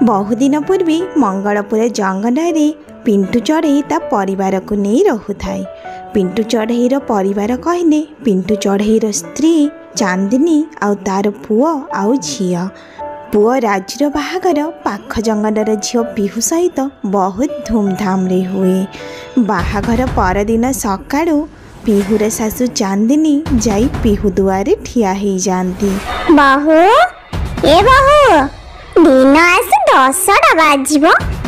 बहुदिन पूर्वी मंगलपुर जंगल में पिंटू चढ़ई ता परिवार को नहीं रहुथाए। पिंटू चढ़ईर परिवार कहले पिंटू चढ़ईर स्त्री चांदिनी आउ तार पुओ आउ झियो। पुओ राजुर बाहागर पाख जंगलर झील पिहू सहित बहुत धूमधाम रे हुए। बाहागर परदिन सकाळु पिहुर सासु चांदिनी जाई पिहू दुआरे ठिया हो जाती। बहु ए बहु दिन आस 10टा बाजिब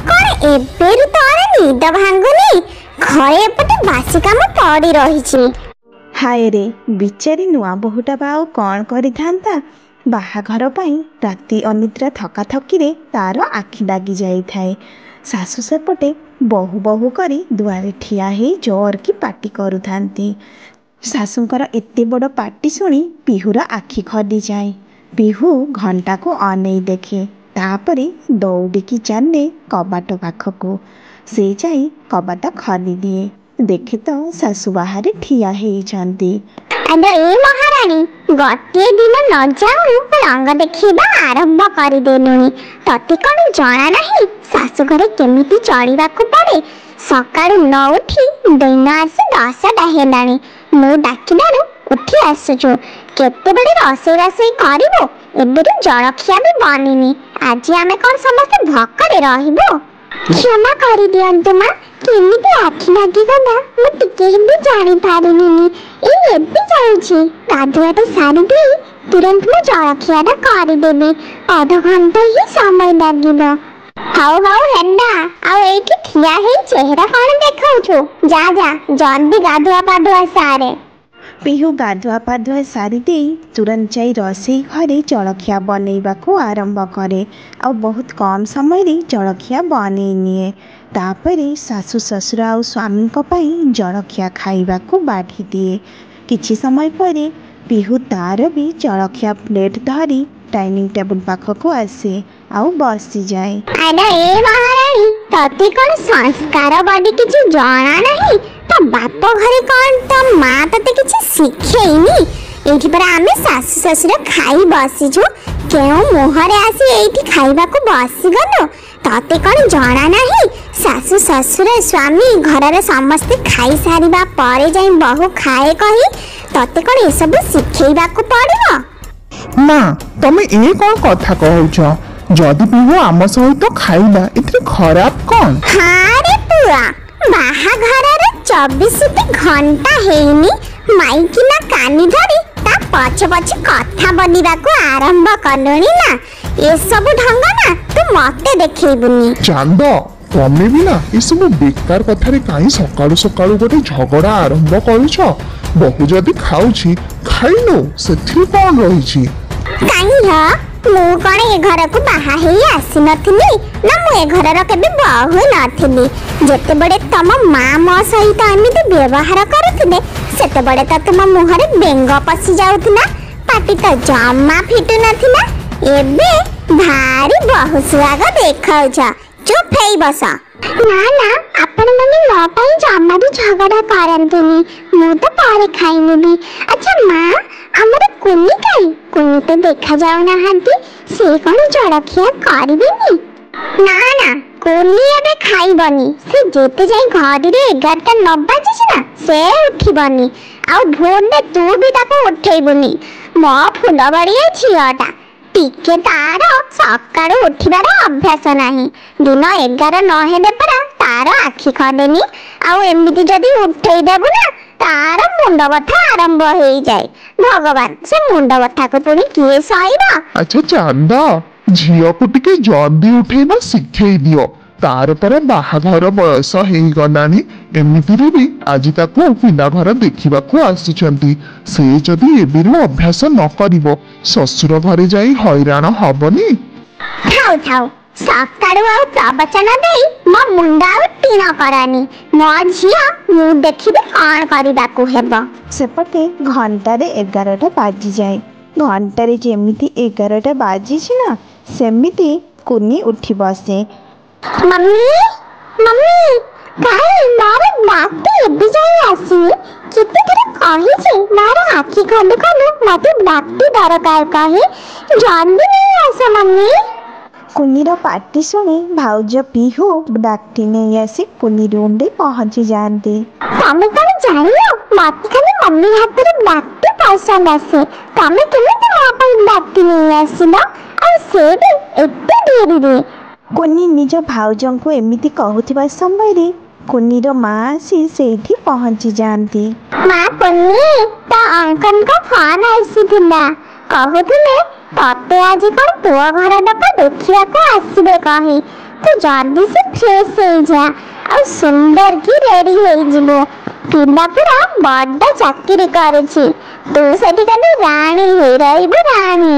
कौन एबेरु तोर निद भांगुनी घरे एपटे बासी काम पड़ी रही। हाय रे बिचारी नुआ बहुटा बाऊ कौन करि थांता। बाहाघर पाई राति अनिद्रा थका थकी तार आखि लागी जाई थाए। सासु सेपटे बहु बहु करी दुआरे ठिया ही जोर की पाटी करुथांती। सासुंकर एते बड़ पाटी शुणी पिहुर आखि खडी जाए। पिहू घंटा को अनै देखे तापरे दौड़िकी चाले कबाट पाखक। से जाई कबाट खली दिए देखे तो सासु बाहर ठिया होइछंती। अरे ए महारानी गोटे दिन न जाऊ रंग देखिबा आरंभ कर देलुनी। तते कौन जाना नहीं सासु घरे केमिति चढ़ा पड़े। सकाळु न उठी दिन आसी 10टा हेलानी। मु डाकिलारू उठी आसुछु केते बड़े रसोई रसोई करिवो एबेरु जलखिया भी बनिनी। आज आमे कौन समस्त भक्करे रहिबो। क्षमा कर दियंतु मां केमिति आखि लागी गला मु टिके भी जानि पारिनी। ए एबे जाउछि गाधुआटा सारी दे तुरंत मु जलखियाटा कर देबे। आधा घंटा ही समय लागिबो। हाउ हाउ हेंडा आ एठी ठिया हे चेहरा कोन देखाउछु। जा जा जल्दी गाधुआ पाधुआ सारे। पिहू गाधुआ पाधुआ सारी दे तुरंत जाई रसोई घरे जलखिया बनैबा को आरंभ करे। आ बहुत कम समय रे जलखिया बनै निए। तापरे सासु ससुर आ स्वामी को पाई जलखिया खाइबा को बाढ़ी दिए। किछि समय परे पिहू तार भी जलखिया प्लेट धरी डाइनिंग टेबल पाखक आसे आउ बसी जाए। अरे ए महारानी तते कोन संस्कार बडी किछि जाना नहीं। तो बाप घरे कौन तो माँ तते किछि शिखेइनी। एठी पर आमे सासु ससुर खाई बसिछु केउ मोहरे आसी एठी खाइबा को बसी गलो। तते कौन जाना नहीं सासु ससुर स्वामी घरर समस्ते खाई सारिबा परे जाई बहु खाए कही तते कौन ए सब शिखेइबा को पड़िबो। माँ तमे ए कौन कथा कहउछ। जदि पिहू आम सहित खाइला एथि खराब कौन। हाँ रे पुआ बाहाघरर 24 घंटा हेइनी माइकिना कानी धरी ता पछ पछ कथा बोलिबा को आरंभ कलोनी ना। ए सब ढंग ना तू मते देखैबुनी। चांद तमे भी ना ए सब बेकार कथारे काई सकाळु सकाळु गोटे झगड़ा आरंभ करूछ। बहु जदि खाउछि खाइनो सेथि कोन रहिछि। काई ह मु कोन ए घर को बाहा हेई आसी नथिली ना मु ए घरर केबे बहु नथिली। जेते बड़े तम मां मो सहित एमिति व्यवहार करुथिले सेते बड़े त तुम मुहरे बेंग पसी जाउथिला पाटी त जम्मा फिटु नथिला। एबे भारी बहु सुआग देखाउछ। चुप हेई बस। ना ना आपण माने नो पई जम्मा भी झगड़ा करंतुनी मु तो पारे खाइनी भी। अच्छा मां हमर कुनी तो देखा जाऊ ना हंती से कोन जड़खिया करबिनी। ना ना कुनी एबे खाइबनी से जेते जाई घर रे 11टा 9 बाजिछ ना से उठिबनी आ भोर ने तू भी ताको उठेइबनी। मो फुलबड़िया झियाटा टिके तार सकाळु उठिबार अभ्यास नाही। दिन 11 न हेले परा तार आखि खलेनी आ एमिति जदी उठेइ देबु ना तार मुंड बथा आरंभ हो जाए। भगवान से मुंड बथा को पुणी किए सहिबा। अच्छा चांदा झियो को टिके जल्दी उठे ना शिखेई दियो। तार पर बाहाघर बयस हेई गलानी एमिति रे भी आज ताको पिला घर देखिबा को आसुचंती। से जदी एबिरु अभ्यास न करिवो ससुर घरे जाई हैरान हबनी। थाउ थाउ सकाळु आ प्रवचन देई मो मुंडा टीन करानी। मो झिया मु देखिबे कोन करिबा को हेबो। सेपटे घंटारे 11टा बाजी जाए। घंटारे जेमिति 11टा बाजिछि ना सेमिति कुनी उठी बसे। मम्मी मम्मी काई मारे बाती एबे जाई आसी किते करे कहि छै मारे आखि खंड खंड मते बाती दरकार कहि जल्दी नहीं आसे मम्मी। କୁନିର ପାଟି ଶୁଣି ଭାଉଜ ପିହୁ ଡାକ୍ଟି ନେଇ ଆସି କୁନି ରୁମରେ ପହଞ୍ଚି ଯାଆନ୍ତି। ତମେ କଣ ଜାଣିଲ ମତେ ଖାଲି ମମ୍ମି ହାତରେ ଡାକ୍ଟି ପସନ୍ଦ ଆସେ। ତମେ କେମିତି ମୋ ପାଇଁ ଡାକ୍ଟି ନେଇ ଆସିଲ ଆଉ ସେ ବି ଏତେ ଡେରିରେ? କୁନି ନିଜ ଭାଉଜଙ୍କୁ ଏମିତି କହୁଥିବା ସମୟରେ କୁନିର ମା ଆସି ସେଇଠି ପହଞ୍ଚି ଯାଆନ୍ତି। ମା କୁନି, ତା ଅଙ୍କଲଙ୍କ ଫୋନ ଆସିଥିଲା, କହୁଥିଲେ ତତେ ଆଜି କଣ ପୁଅ ଘର ଲୋକ ଦେଖିବାକୁ ଆସିବେ କହି। ତୁ ଜଲ୍ଦି ସେ ଫ୍ରେଶ ହେଇଯା ଆଉ ସୁନ୍ଦର କି ରେଡି ହେଇଯିବୁ। ପିଲା ପୁରା ବଡ ଚାକିରି କରୁଛି, ତୁ ସେଠି ଖାଲି ରାଣୀ ହେଇ ରହିବୁ, ରାଣୀ।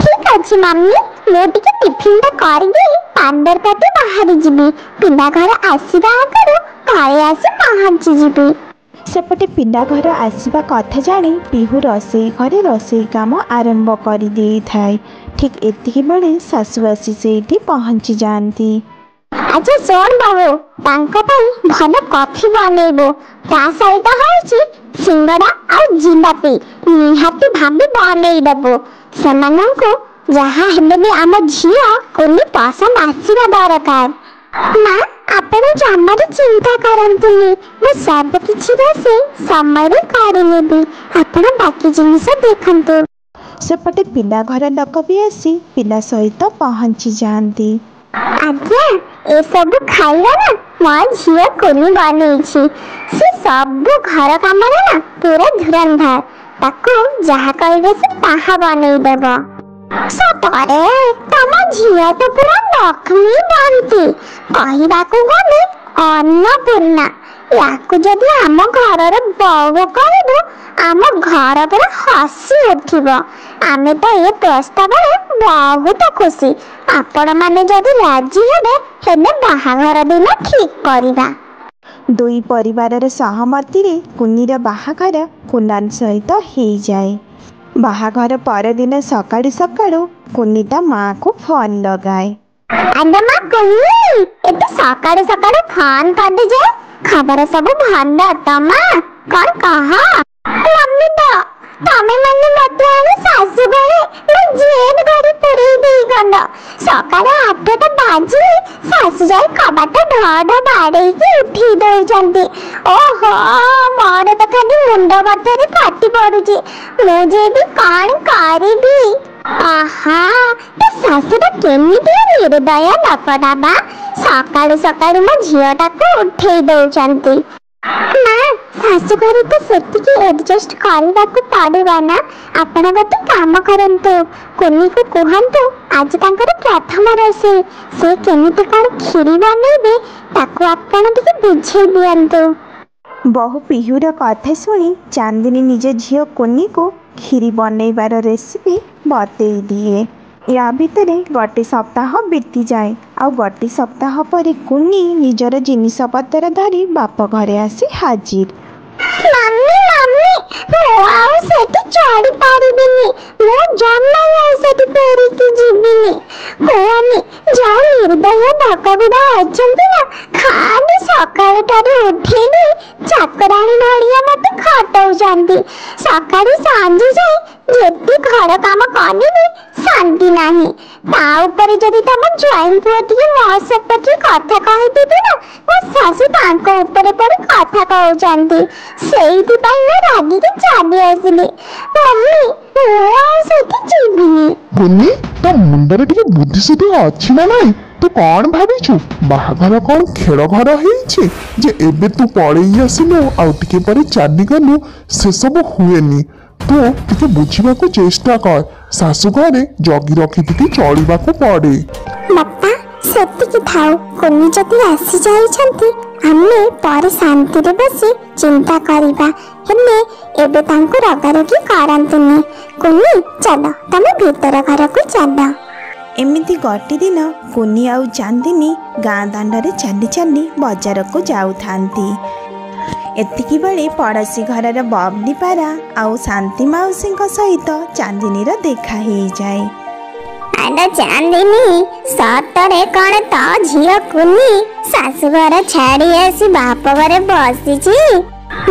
ଠିକ ଅଛି ମମ୍ମି, ମୁଁ ଟିକେ ଟିଫିନ ଟା କରିଦେଇ ପାର୍ଲର ପଟେ ବାହାରି ଯିବି। ପିଲା ଘର ଆସିବା ଆଗରୁ ଘରେ ଆସି ପହଞ୍ଚିଯିବି। ସେପଟେ ପିଲା ଘର ଆସିବା କଥା ଜାଣି ପିହୁ ରୋଷେଇ ଘରେ ରୋଷେଇ କାମ ଆରମ୍ଭ କରିଦେଇଥାଏ। ଠିକ୍ ଏତିକି ବେଳେ ଶାଶୁ ଆସି ସେଇଠି ପହଞ୍ଚି ଯାଆନ୍ତି। ଆଚ୍ଛା ଶୁଣ ବାବୁ, ତାଙ୍କ ପାଇଁ ଭଲ କଫି ବନେଇବୁ, ତା ସହିତ ହଉଛି ସିଙ୍ଗଡ଼ା ଆଉ ଜିଲାପି ନିହାତି ଭାବେ ବନେଇଦବୁ। ସେମାନଙ୍କୁ ଯାହା ହେଲେ ବି ଆମ ଝିଅ କୁନି ପସନ୍ଦ ଆସିବା ଦରକାର। ମା, ଆପଣ ଜମାରୁ ଚିନ୍ତା କରନ୍ତୁନି, ମୁଁ ସବୁ କିଛି ରୋଷେଇ ସମୟରେ କରିନେବି। ଆପଣ ବାକି ଜିନିଷ ଦେଖନ୍ତୁ। ସେପଟେ ପିଲା ଘର ଲୋକ ବି ଆସି ପିଲା ସହିତ ପହଞ୍ଚି ଯାଆନ୍ତି। ଆଜ୍ଞା, ଏସବୁ ଖାଇବା ନା ମୋ ଝିଅ କୁନି ବନେଇଛି। ସେ ସବୁ ଘର କାମରେ ନା ପୁରା ଧୁରନ୍ଧର, ତାକୁ ଯାହା କହିବେ ସେ ତାହା ବନେଇଦେବ। ସତରେ ତମ ଝିଅ ତ ପୁରା ଲକ୍ଷ୍ମୀ ବନ୍ତି, କହିବାକୁ ଗଲେ ଅନ୍ନପୂର୍ଣ୍ଣା। ୟାକୁ ଯଦି ଆମ ଘରର ବୋହୂ କରିବୁ, ଆମ ଘର ପୁରା ହସି ଉଠିବ। ଆମେ ତ ଏ ପ୍ରସ୍ତାବରେ ବହୁତ ଖୁସି। ଆପଣମାନେ ଯଦି ରାଜି ହେବେ, ହେଲେ ବାହାଘର ଦିନ ଠିକ୍ କରିବା। ଦୁଇ ପରିବାରର ସହମତିରେ କୁନିର ବାହାଘର କୁନାଲ ସହିତ ହେଇଯାଏ। ବାହାଘର ପରଦିନ ସକାଳୁ ସକାଳୁ କୁନି ତା ମାଆକୁ ଫୋନ ଲଗାଏ। ଆଲୋ ମା କୁନି, ଏତେ ସକାଳୁ ସକାଳୁ ଫୋନ କରିଦେଇ ଯେ, ଖବର ସବୁ ଭଲ ତ ମା? କଣ କହ? ମମ୍ମି ତ ତମେ ମାନେ ମତେ ଆଣି ଶାଶୁ ଘରେ ମୋ ଜେଲ ଘରେ ପୁରେଇ ଦେଇଗଲ। ସକାଳ 8ଟା ବାଜିଲେ ଶାଶୁ ଯାଇ କବାଟ ଢ ଢ ବାଡେଇକି ଉଠେଇ ଦଉଛନ୍ତି। ଓହୋ, ମୋର ତ ଖାଲି ମୁଣ୍ଡ ବଥାରେ ଫାଟି ପଡୁଛି। ମୁଁ ଯେ ବି କଣ କରିବି? ଆହା, ତୋ ଶାଶୁଟା କେମିତି ନିର୍ଦୟ ଲୋକଟା ବା, ସକାଳୁ ସକାଳୁ ମୋ ଝିଅଟାକୁ ଉଠେଇ ଦଉଛନ୍ତି। ମା, ଶାଶୁ ଘରେ ତ ସେତିକି ଆଡଜଷ୍ଟ କରିବାକୁ ପଡିବ ନା। ଆପଣ ଗୋଟେ କାମ କରନ୍ତୁ, କୁନିକୁ କୁହନ୍ତୁ ଆଜି ତାଙ୍କର ପ୍ରଥମ ରୋଷେଇ, ସେ କେମିତି କଣ କ୍ଷୀରି ବନେଇବେ ତାକୁ ଆପଣ ଟିକେ ବୁଝେଇ ଦିଅନ୍ତୁ। ବହୁ ପିହୁର କଥା ଶୁଣି ଚାନ୍ଦିନୀ ନିଜ ଝିଅ କୁନିକୁ କ୍ଷୀରି ବନେଇବାର ରେସିପି ବତେଇ ଦିଏ। ୟା ଭିତରେ ଗୋଟେ ସପ୍ତାହ ବିତିଯାଏ। ଆଉ ଗୋଟେ ସପ୍ତାହ ପରେ କୁନି ନିଜର ଜିନିଷପତ୍ର ଧରି ବାପ ଘରେ ଆସି ହାଜିର। ମମ୍ମି ମମ୍ମି, ମୁଁ ଆଉ ସେଠି ଚଢି ପାରିବିନି, ମୁଁ ଜମା ଆଉ ସେଠି ଫେରିକି ଯିବିନି। କୁହନି, ଯୋଉ ନିର୍ଦୟ ଲୋକଗୁଡା ଅଛନ୍ତି ନା, ଖାଲି ସକାଳୁ ଠାରୁ ଉଠିଲେ ଚାକରାଣୀ ଭଳିଆ ମତେ ଖଟଉଛନ୍ତି। ସକାଳୁ ସଞ୍ଜ ଯାଏ ଯେତେ ଘର କାମ କରିବି ଶାନ୍ତି ନାହିଁ। ତା ଉପରେ ଯଦି ତମ ଜ୍ୱାଇଁ ପୁଅ ଟିକେ ମୋ ସେପଟେ କଥା କହିଦେବେ ନା, ମୋ ଶାଶୁ ତାଙ୍କ ଉପରେ ପଡ଼ି କଥା କହୁଛନ୍ତି। ସେଇଥିପାଇଁ ମୁଁ ରାଗିକି ଚାଲି ଆସିଲି। ମମ୍ମି, ମୁଁ ଆଉ ସେଠି ଯିବିନି। କୁନି, ତୋ ମୁଣ୍ଡରେ ଟିକେ ବୁଦ୍ଧି ସୁଦ୍ଧି ଅଛି ନା ନାଇଁ? ତୁ କଣ ଭାବିଛୁ ବାହାଘର କଣ ଖେଳ ଘର ହେଇଛି ଯେ ଏବେ ତୁ ପଳେଇ ଆସିଲୁ ଆଉ ଟିକେ ପରେ ଚାଲିଗଲୁ? ସେସବୁ ହୁଏନି। ତୁ ଟିକେ ବୁଝିବାକୁ ଚେଷ୍ଟା କର, ଶାଶୁ ଘରେ ଜଗି ରଖି ଟିକେ ଚଳିବାକୁ ପଡେ। ବାପା, ସେତିକି ଥାଉ। କୁନି ଯଦି ଆସି ଯାଇଛନ୍ତି, ଆମେ ପରେ ଶାନ୍ତିରେ ବସି ଚିନ୍ତା କରିବା। ହେଲେ ଏବେ ତାଙ୍କୁ ରଗାରଗି କରନ୍ତୁନି। କୁନି, ଚାଲ ତମେ ଭିତର ଘରକୁ ଚାଲ। ଏମିତି ଗୋଟେ ଦିନ କୁନି ଆଉ ଚାନ୍ଦିନୀ ଗାଁ ଦାଣ୍ଡରେ ଚାଲି ଚାଲି ବଜାରକୁ ଯାଉଥାନ୍ତି। ଏତିକି ବେଳେ ପଡ଼ୋଶୀ ଘରର ବବଲି ପାରା ଆଉ ଶାନ୍ତି ମାଉସୀଙ୍କ ସହିତ ଚାନ୍ଦିନୀର ଦେଖା ହେଇଯାଏ। ଆଲୋ ଚାନ୍ଦିନୀ, ସତରେ କଣ ତୋ ଝିଅ କୁନି ଶାଶୁଘର ଛାଡ଼ି ଆସି ବାପ ଘରେ ବସିଛି?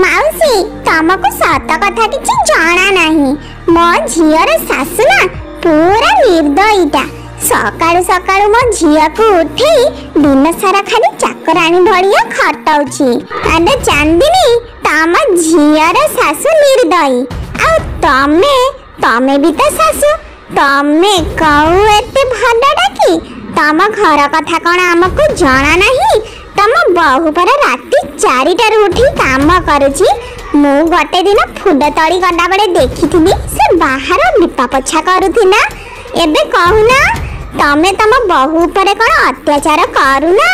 ମାଉସୀ, ତମକୁ ସତ କଥା କିଛି ଜଣା ନାହିଁ। ମୋ ଝିଅର ଶାଶୁ ନା ପୁରା ନିର୍ଦୟୀଟା। सकाळु सकाळु मो झिया को उठे दिन सारा खाली चाकराणी भड़िया खटाउची। अरे चांदिनी तम झियर सासु निर्दयी आ तमे तमे भी तो सासु तमे कहू एते भलडा की तम घर कथा कौन आमको जना नहीं। तम बहु पर राति 4टार उठी काम करुची। मु गोटे दिन फुल तड़ी गला बड़े देखी से बाहर लिपा पोछा करुथिला। एबे कहूना तमे तम बहु पर कौन अत्याचार करूना।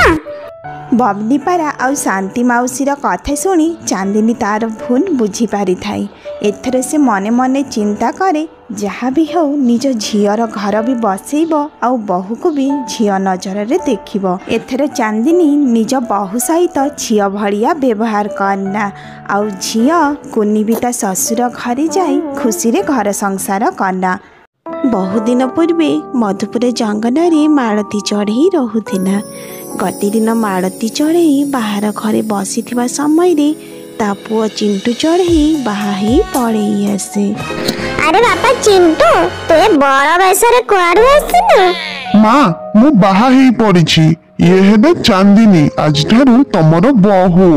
बबली पारा आ शांति माउसीर कथा शुणी चांदिनी तार भूल बुझी पारि थाई। एथर से मने मने चिंता करे जहाँ भी हो निज झीर घर भी बसैब आ बहु को भी झी नजर रे देखिब। एथर चांदिनी निज बहु सहित झी भड़िया व्यवहार करना आ झी कुनी भी ता ससुर घर जाई खुशी रे घर संसार करना। बहुदिन पूर्वे मधुपुर जंगल रे मालती चढ़ई रहुथिला। गति दिन मालती चढ़ई बाहर घरे बसी समय रे ता पुआ चिंटू चढ़ई बाहा पड़े आसे। अरे बापा चिंटू तू बड़ वयसरे कुआडू आसिलु? माँ मु बाहा ही पड़िछि। ये हेबे चांदिनी आज ठारू तमरो बहु।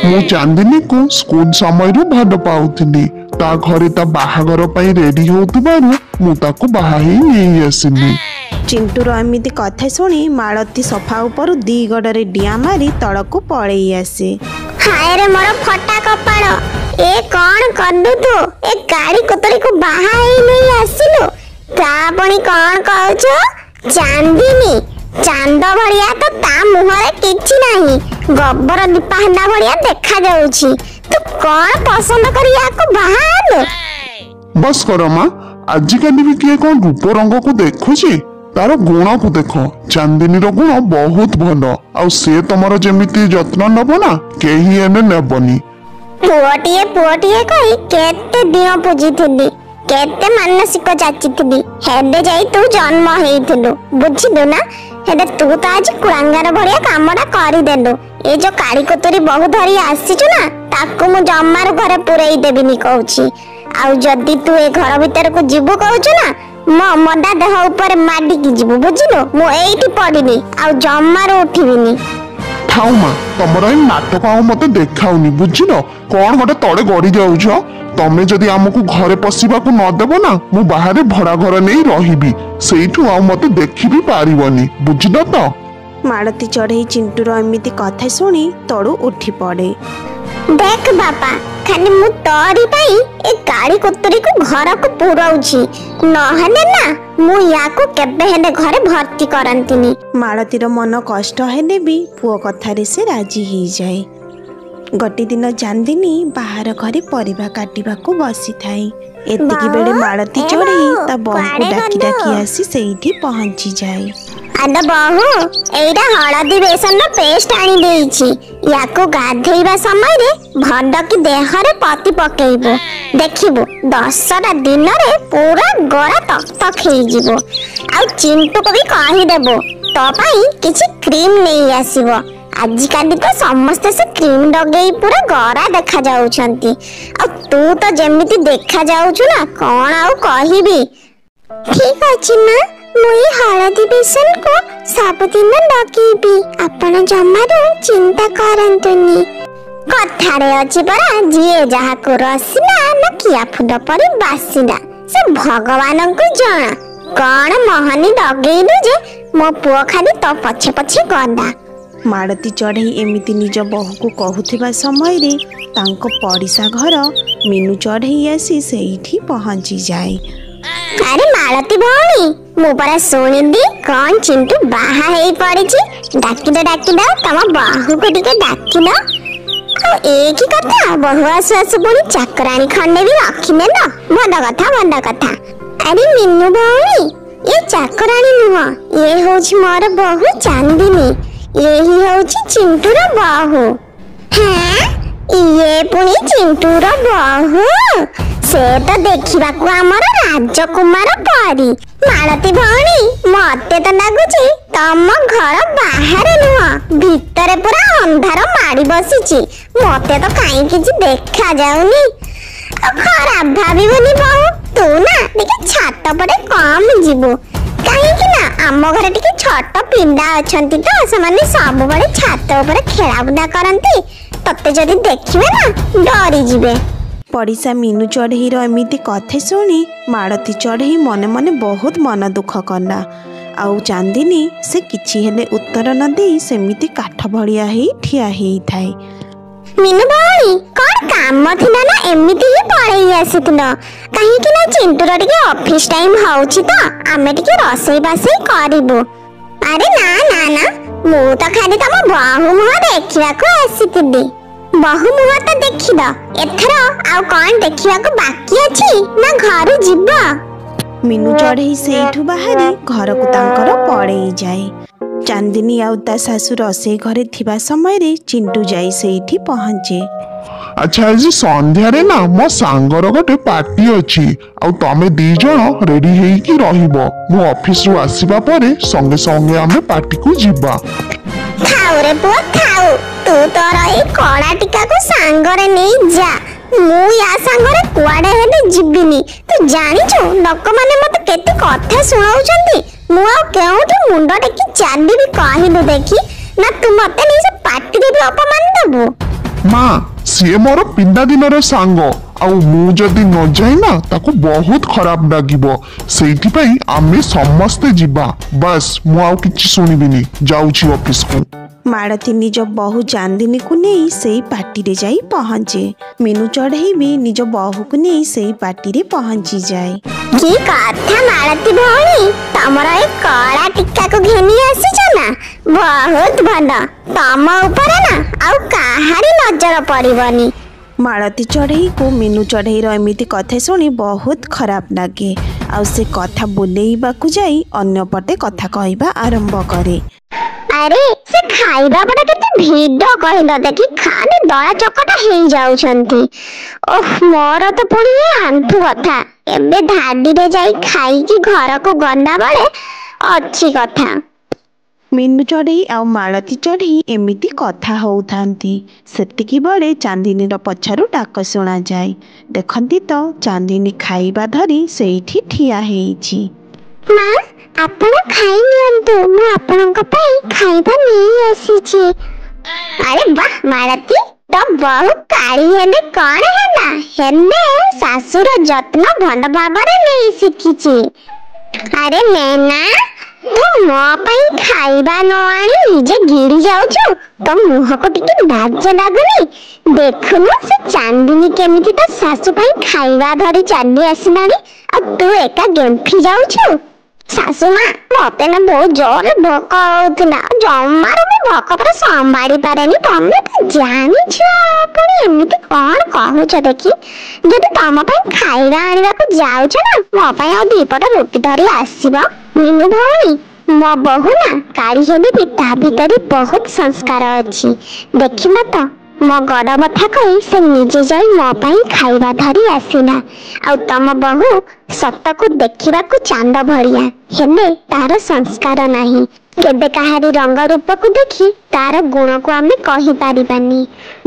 मु चांदिनी को स्कूल समय रू भल पाउथिली। ता घरे ता बाहागर पई रेडी होतबारु मु ताको बाहा ही नहीं आसिली। चिंटूर एमिति कथा शुणी मालती सोफा ऊपर दी गड़े डिया मारी तलक पड़े आसे। हाय रे मोर फटा कपाळ ए कौन कलु तू? ए गाड़ी कोतरी को बाहा ही नहीं आसिलु तापणी कौन कहछो? चांदिनी चांद भड़िया तो ता मुहरे किछि नाही गब्बर लिपा हल्ला भड़िया देखा जाउछि। तू कौन पसंद करी याको बाहा आलु? बस करो माँ आजिकल भी किए कौन रूप रंग को देखुची तार गुण को देख। चांदिनी रो गुण बहुत भल आ से तमर जेमिति जत्न नब ना केही एने नेबनी। पुओटिए कही केते दियो पूजिथिली केते मानसिक जाचिथिली हेदे जाई तू जन्म हेइथिलु बुझिलु ना। हेदे तू तो आज कुरांगार भड़िया कामडा करि देलु। ए जो काड़ी कोतरी बहु धरी आसीचु ना ताकू मु जम्मार घरे पुरेई देबिनी कहूची। आ जदी तू ए घर भीतर को जीवु कहूचु ना मो मडा देह ऊपर माडी की जीवु बुझिलु। मु एइठी पडिनी आ जम्मार उठिबिनी। थाउ माँ तमर ए नाटक आ मते देखाउनी बुझिल। कौन गोटे तड़े गड़ी जाउछ तमे जदी हमकु घरे पसिबा को न देबो ना मु बाहर भड़ा घर नहीं रहिबी सेइठु आ मते देखि भी पारिबनी बुझिल त। मालती चढ़ई चिंटूर एमिति कथा शुणी तड़ू उठी पड़े। देख बापा खाली मु तोरी पाई ए गाड़ी कोतरी को घर को पुराउछि नहले ना मु याको केबे हेले घरे भर्ती करंतिनी। मालतीर मन कष्ट हेले भी पुओ कथारे से राजी ही जाए। गटी दिन चांदिनी बाहर घरे परिबा काटिबा को बसी थाई। एतिकी बेले मालती चढ़ई ता बहु को डाकी डाकी आसी सेइठी पहुंची जाए। आदा बहु एइडा हळदी बेसन पेस्ट आनी देइछि याको गाधेइबा समय रे भंडकी देहरे पति पकेइबो देखिबो 10टा दिन रे पूरा गड़ा तक तक हेइ जिवो। आ चिंटू को भी कहि देबो तो पई किछि क्रीम नहीं आसीबो। आजिकाली तो समस्त से क्रीम लगेई पूरा गड़ा देखा जाउछंती। आ तू तो जेमिति देखा जाउछु ना कोन आउ कहिबी। ठीक अछि ना मुई हळदी बेसन को सबदिन लगेबी आपण जमारो चिंता करंतुनी। कथारे अछि परा जिए जहा को रसिला न किया फुड परी बासिला से भगवान को जाना कोन मोहनी लगेइलु जे मो पुओ खाली तो पछे पछे गंदा। मालती चढ़ई एमिति निज बहु को कहूथिबा समय रे तांको पड़िसा घर मीनू चढ़ई आसी सेइठी पहुंची जाए। अरे मालती भौणी मु परा सुनिली कौन चिंटू बाहा हेई पड़िछि डाकिद तम बहु को टिके डाकिल। एक ही कथा बहु आसु आसु पुणी चाकराणी खंडे भी रखिने न भल कथा। अरे मीनू भौणी ये चाकराणी नुह ये होछि मोर बहु चांदिनी यही होछि चिंटूर बहु। हाँ ये पुणी चिंटूर बहु से तो देखा आमर राजकुमार परी। मालती भौणी मते तो लगुची तम घर बाहर नुह भितर पूरा अंधार माड़ी बसीची मते तो कहीं किछि देखा जाउनी। खराब भाबिबनी बहु तू ना टिके छात पटे कम जीवो କାହିଁକି ନା ଆମ ଘରେ ଟିକେ ଛୋଟ ପିଣ୍ଡା ଅଛନ୍ତି ତ ସେମାନେ ସବୁବେଳେ ଛାତ ଉପରେ ଖେଳାବୁଲା କରନ୍ତି। ତତେ ଯଦି ଦେଖିବେ ନା ଡରିଯିବେ। ପଡ଼ିଶା ମିନୁ ଚଢ଼େଇର ଏମିତି କଥା ଶୁଣି ମାଳତୀ ଚଢ଼େଇ ମନେ ମନେ ବହୁତ ମନ ଦୁଃଖ କଲା। ଆଉ ଚାନ୍ଦିନୀ ସେ କିଛି ହେଲେ ଉତ୍ତର ନ ଦେଇ ସେମିତି କାଠ ଭଳିଆ ହେଇ ଠିଆ ହେଇଥାଏ। ମିନୁ ଭଉଣୀ କଣ କାମ ଥିଲା ନା ଏମିତି ହିଁ ପଳେଇ ଆସିଥିଲ? କାହିଁକି ନା ଚିଣ୍ଟୁର ଟିକେ ଅଫିସ ଟାଇମ ହଉଛି ତ ଆମେ ଟିକେ ରୋଷେଇ ବାସେଇ କରିବୁ। ଆରେ ନା ନା ନା, ମୁଁ ତ ଖାଲି ତମ ବୋହୂ ମୁହଁ ଦେଖିବାକୁ ଆସିଥିଲି। ବୋହୂ ମୁହଁ ତ ଦେଖିଲ, ଏଥର ଆଉ କଣ ଦେଖିବାକୁ ବାକି ଅଛି ନା ଘରୁ ଯିବ? ମିନୁ ଚଢ଼େଇ ସେଇଠୁ ବାହାରି ଘରକୁ ତାଙ୍କର ପଳେଇ ଯାଏ। ଚାନ୍ଦିନୀ ଆଉ ତା ଶାଶୁ ରୋଷେଇ ଘରେ ଥିବା ସମୟରେ ଚିଣ୍ଟୁ ଯାଇ ସେଇଠି ପହଞ୍ଚେ। ଆଚ୍ଛା, ଆଜି ସନ୍ଧ୍ୟାରେ ନା ମୋ ସାଙ୍ଗର ଗୋଟେ ପାର୍ଟି ଅଛି, ଆଉ ତମେ 2 ଜଣ ରେଡି ହେଇକି ରହିବ। ମୁଁ ଅଫିସରୁ ଆସିବା ପରେ ସଙ୍ଗେ ସଙ୍ଗେ ଆମେ ପାର୍ଟିକୁ ଯିବା। ଥାଉ ରେ ପୁଅ ଥାଉ, ତୁ ତୋର ଏଇ କଳା ଟିକାକୁ ସାଙ୍ଗରେ ନେଇ ଯା। ମୁଁ ୟା ସାଙ୍ଗରେ କୁଆଡେ ହେଲେ ଯିବିନି। ତୁ ଜାଣିଛୁ ଲୋକମାନେ ମତେ କେତେ କଥା ଶୁଣାଉଛନ୍ତି। ମୁଁ ଆଉ କେଉଁଠି ମୁଣ୍ଡ ଟେକି ଚାଲିବି କହିଲୁ ଦେଖି? ନା ତୁ ମତେ ନେଇ ସେ ପାର୍ଟିରେ ବି ଅପମାନ ଦେବୁ? ମା, ସିଏ ମୋର ପିଲାଦିନର ସାଙ୍ଗ, ଆଉ ମୁଁ ଯଦି ନ ଯାଇ ନା ତାକୁ ବହୁତ ଖରାପ ଲାଗିବ। ସେଇଥିପାଇଁ ଆମେ ସମସ୍ତେ ଯିବା। ବାସ୍, ମୁଁ ଆଉ କିଛି ଶୁଣିବିନି, ଯାଉଛି ଅଫିସକୁ। ମାଳତୀ ନିଜ ବୋହୂ ଚାନ୍ଦିନୀକୁ ନେଇ ସେଇ ପାର୍ଟିରେ ଯାଇ ପହଞ୍ଚେ। ମିନୁ ଚଢ଼େଇ ବି ନିଜ ବୋହୂକୁ ନେଇ ସେଇ ପାର୍ଟିରେ ପହଞ୍ଚିଯାଏ। କି କଥା ମାଳତୀ ଭଉଣୀ, ତମର ଏ କଳା ଟିକାକୁ ଘେନି ଆସିଛ ନା? ବହୁତ ଭଲ, ତମ ଉପରେ ନା ଆଉ କାହାରି ନଜର ପଡିବନି। ମାଳତୀ ଚଢ଼େଇକୁ ମିନୁ ଚଢ଼େଇର ଏମିତି କଥା ଶୁଣି ବହୁତ ଖରାପ ଲାଗେ। ଆଉ ସେ କଥା ବୁଲେଇବାକୁ ଯାଇ ଅନ୍ୟପଟେ କଥା କହିବା ଆରମ୍ଭ କରେ। ଆରେ ସେ ଖାଇବା ପଟେ କେତେ ଭିଡ଼ କହିଲ ଦେଖି, ଖାଲି ଦଳା ଚକଟା ହେଇଯାଉଛନ୍ତି। ଓଃ, ମୋର ତ ପୁଣି ଆଣ୍ଠୁ କଥା। ଏବେ ଧାଡ଼ିରେ ଯାଇ ଖାଇକି ଘରକୁ ଗଲା ବେଳେ ଅଛି କଥା। ମିନୁ ଚଢ଼େଇ ଆଉ ମାଳତୀ ଚଢ଼େଇ ଏମିତି କଥା ହଉଥାନ୍ତି। ସେତିକି ବେଳେ ଚାନ୍ଦିନୀର ପଛରୁ ଡାକ ଶୁଣାଯାଏ। ଦେଖନ୍ତି ତ ଚାନ୍ଦିନୀ ଖାଇବା ଧରି ସେଇଠି ଠିଆ ହେଇଛି। ମା, ଆପଣ ଖାଇ ନିଅନ୍ତୁ, ମୁଁ ଆପଣଙ୍କ ପାଇଁ ଖାଇବା ନେଇ ଆସିଛି। ଆରେ ବାଃ ମାଳତୀ, ତ ବହୁ କାଳି ହେଲେ କଣ ହେଲା, ହେଲେ ଶାଶୁର ଯତ୍ନ ଭଲ ଭାବରେ ନେଇ ଶିଖିଛି। ଆରେ ନେନା, ତୁ ମୋ ପାଇଁ ଖାଇବା ନ ଆଣି ନିଜେ ଗିଳି ଯାଉଛୁ। ତ ମୁହଁକୁ ଟିକେ ଲାଜ ଲାଗୁନି? ଦେଖୁନୁ ସେ ଚାନ୍ଦିନୀ କେମିତି ତା ଶାଶୁ ପାଇଁ ଖାଇବା ଧରି ଚାଲି ଆସିଲାଣି, ଆଉ ତୁ ଏକା ଗେମ୍ଫି ଯାଉଛୁ। ଶାଶୁ ମା, ମତେ ନା ବହୁତ ଜୋରରେ ଭୋକ ହଉଥିଲା। ଜମାରୁ ମୁଁ ଭୋକ ପୁରା ସମ୍ଭାଳି ପାରେନି। ତମେ ତ ଜାଣିଛ, ପୁଣି ଏମିତି କଣ କହୁଛ ଦେଖି? ଯଦି ତମ ପାଇଁ ଖାଇବା ଆଣିବାକୁ ଯାଉଛ ନା, ମୋ ପାଇଁ ଆଉ 2 ପଟ ରୁଟି ଧରି ଆସିବ। ମିନୁ ଭଉଣୀ, ମୋ ବୋହୂ ନା କାଳି ହେଲେ ବି ତା ଭିତରେ ବହୁତ ସଂସ୍କାର ଅଛି। ଦେଖିଲ ତ, ମୋ ଗୋଡ଼ ବଥା କହି ସେ ନିଜେ ଯାଇ ମୋ ପାଇଁ ଖାଇବା ଧରି ଆସିଲା। ଆଉ ତମ ବୋହୂ ସତକୁ ଦେଖିବାକୁ ଚାନ୍ଦ ଭଳିଆ, ହେଲେ ତାର ସଂସ୍କାର ନାହିଁ। କେବେ କାହାରି ରଙ୍ଗ ରୂପକୁ ଦେଖି ତାର ଗୁଣକୁ ଆମେ କହିପାରିବାନି।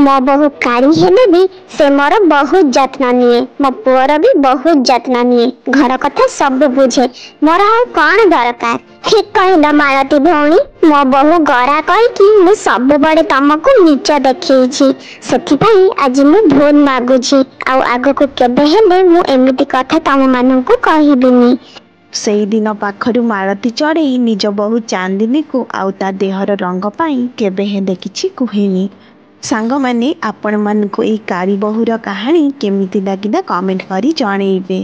ମୋ ବୋହୂ କାଳି ହେଲେ ବି ସେ ମୋର ବହୁତ ଯତ୍ନ ନିଏ। ମୋ ପୁଅର ବି ବହୁତ ଯତ୍ନ ନିଏ। ଘର କଥା ସବୁ ବୁଝେ। ମୋର ଆଉ କଣ ଦରକାର? ଠିକ କହିଲ ମାଳତୀ ଭଉଣୀ, ମୋ ବୋହୂ ଗରା କହିକି ମୁଁ ସବୁବେଳେ ତମକୁ ନୀଚ ଦେଖେଇଛି। ସେଥିପାଇଁ ଆଜି ମୁଁ ଭୁଲ ମାଗୁଛି। ଆଉ ଆଗକୁ କେବେ ହେଲେ ମୁଁ ଏମିତି କଥା ତମମାନଙ୍କୁ କହିବିନି। ସେଇଦିନ ପାଖରୁ ମାଳତୀ ଚଢ଼େଇ ନିଜ ବୋହୂ ଚାନ୍ଦିନୀକୁ ଆଉ ତା ଦେହର ରଙ୍ଗ ପାଇଁ କେବେ ହେଲେ କିଛି କୁହେନି। ସାଙ୍ଗମାନେ, ଆପଣମାନଙ୍କୁ ଏଇ କାଳି ବୋହୂର କାହାଣୀ କେମିତି ଲାଗିଲା କମେଣ୍ଟ କରି ଜଣେଇବେ।